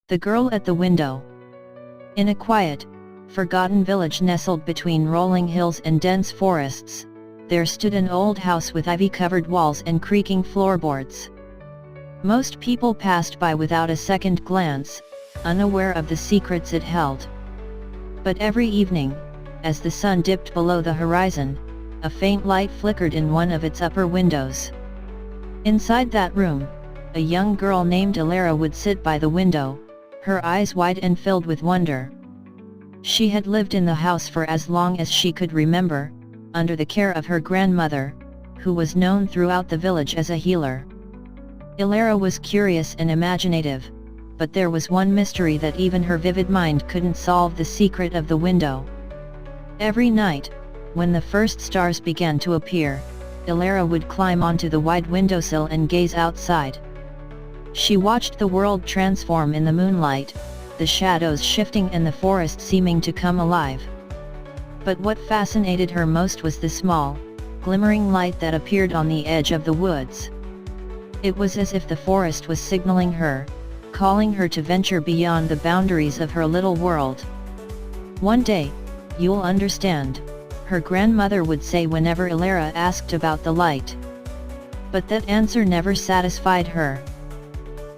The Girl at the Window. In a quiet, forgotten village nestled between rolling hills and dense forests, there stood an old house with ivy-covered walls and creaking floorboards. Most people passed by without a second glance, unaware of the secrets it held. But every evening, as the sun dipped below the horizon, a faint light flickered in one of its upper windows. Inside that room, a young girl named Elara would sit by the window, her eyes wide and filled with wonder. She had lived in the house for as long as she could remember, under the care of her grandmother, who was known throughout the village as a healer. Elara was curious and imaginative, but there was one mystery that even her vivid mind couldn't solve: the secret of the window. Every night, when the first stars began to appear, Elara would climb onto the wide windowsill and gaze outside. She watched the world transform in the moonlight, the shadows shifting and the forest seeming to come alive. But what fascinated her most was the small, glimmering light that appeared on the edge of the woods. It was as if the forest was signaling her, calling her to venture beyond the boundaries of her little world. "One day, you'll understand," her grandmother would say whenever Elara asked about the light. But that answer never satisfied her.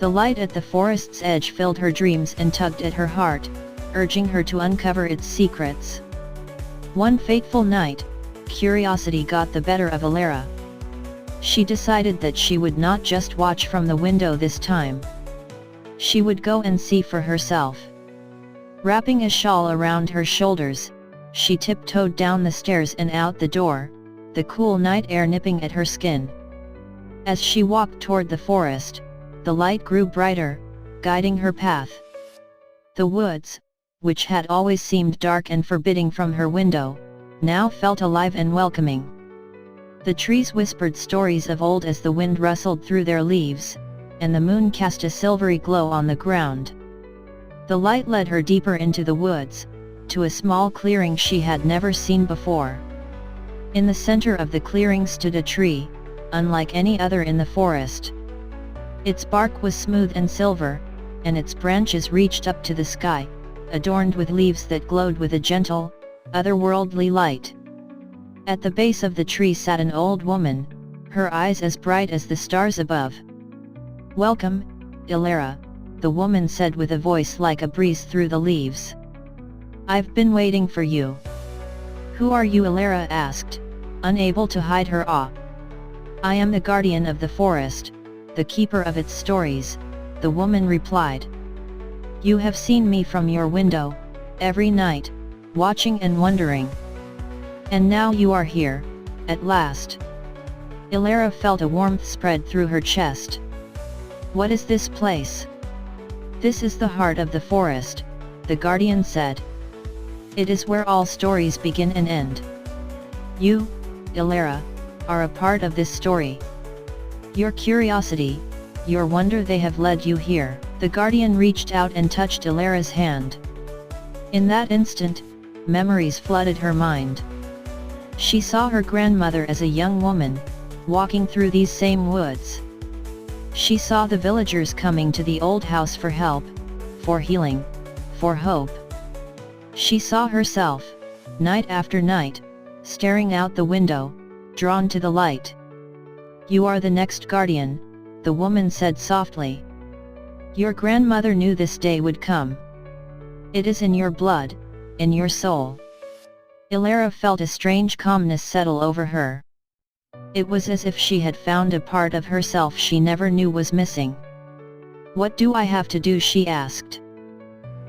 The light at the forest's edge filled her dreams and tugged at her heart, urging her to uncover its secrets. One fateful night, curiosity got the better of Elara. She decided that she would not just watch from the window this time. She would go and see for herself. Wrapping a shawl around her shoulders, she tiptoed down the stairs and out the door, the cool night air nipping at her skin. As she walked toward the forest, the light grew brighter, guiding her path. The woods, which had always seemed dark and forbidding from her window, now felt alive and welcoming. The trees whispered stories of old as the wind rustled through their leaves, and the moon cast a silvery glow on the ground. The light led her deeper into the woods, to a small clearing she had never seen before. In the center of the clearing stood a tree, unlike any other in the forest. Its bark was smooth and silver, and its branches reached up to the sky, adorned with leaves that glowed with a gentle, otherworldly light. At the base of the tree sat an old woman, her eyes as bright as the stars above. "Welcome, Elara," the woman said with a voice like a breeze through the leaves. "I've been waiting for you." "Who are you?" Elara asked, unable to hide her awe. "I am the guardian of the forest, the keeper of its stories," the woman replied. "You have seen me from your window, every night, watching and wondering. And now you are here, at last." Elara felt a warmth spread through her chest. "What is this place?" "This is the heart of the forest," the guardian said. "It is where all stories begin and end. You, Elara, are a part of this story. Your curiosity, your wonder, they have led you here." The guardian reached out and touched Elara's hand. In that instant, memories flooded her mind. She saw her grandmother as a young woman, walking through these same woods. She saw the villagers coming to the old house for help, for healing, for hope. She saw herself, night after night, staring out the window, drawn to the light. "You are the next guardian," the woman said softly. "Your grandmother knew this day would come. It is in your blood, in your soul." Elara felt a strange calmness settle over her. It was as if she had found a part of herself she never knew was missing. "What do I have to do?" she asked.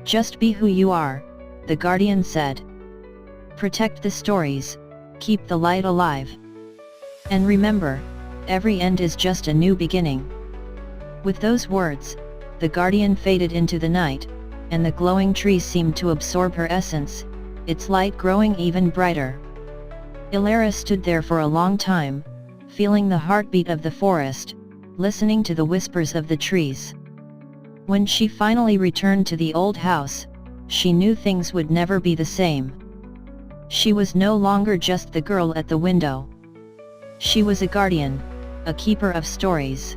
"Just be who you are," the guardian said. "Protect the stories, keep the light alive. And remember, every end is just a new beginning." With those words, the guardian faded into the night, and the glowing tree seemed to absorb her essence, its light growing even brighter. Elara stood there for a long time, feeling the heartbeat of the forest, listening to the whispers of the trees. When she finally returned to the old house, she knew things would never be the same. She was no longer just the girl at the window. She was a guardian, a keeper of stories.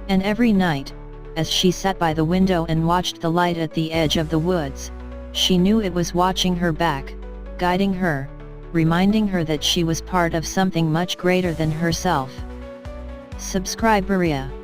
And every night, as she sat by the window and watched the light at the edge of the woods. She knew it was watching her back, guiding her, reminding her that she was part of something much greater than herself. Subscribe, roriya.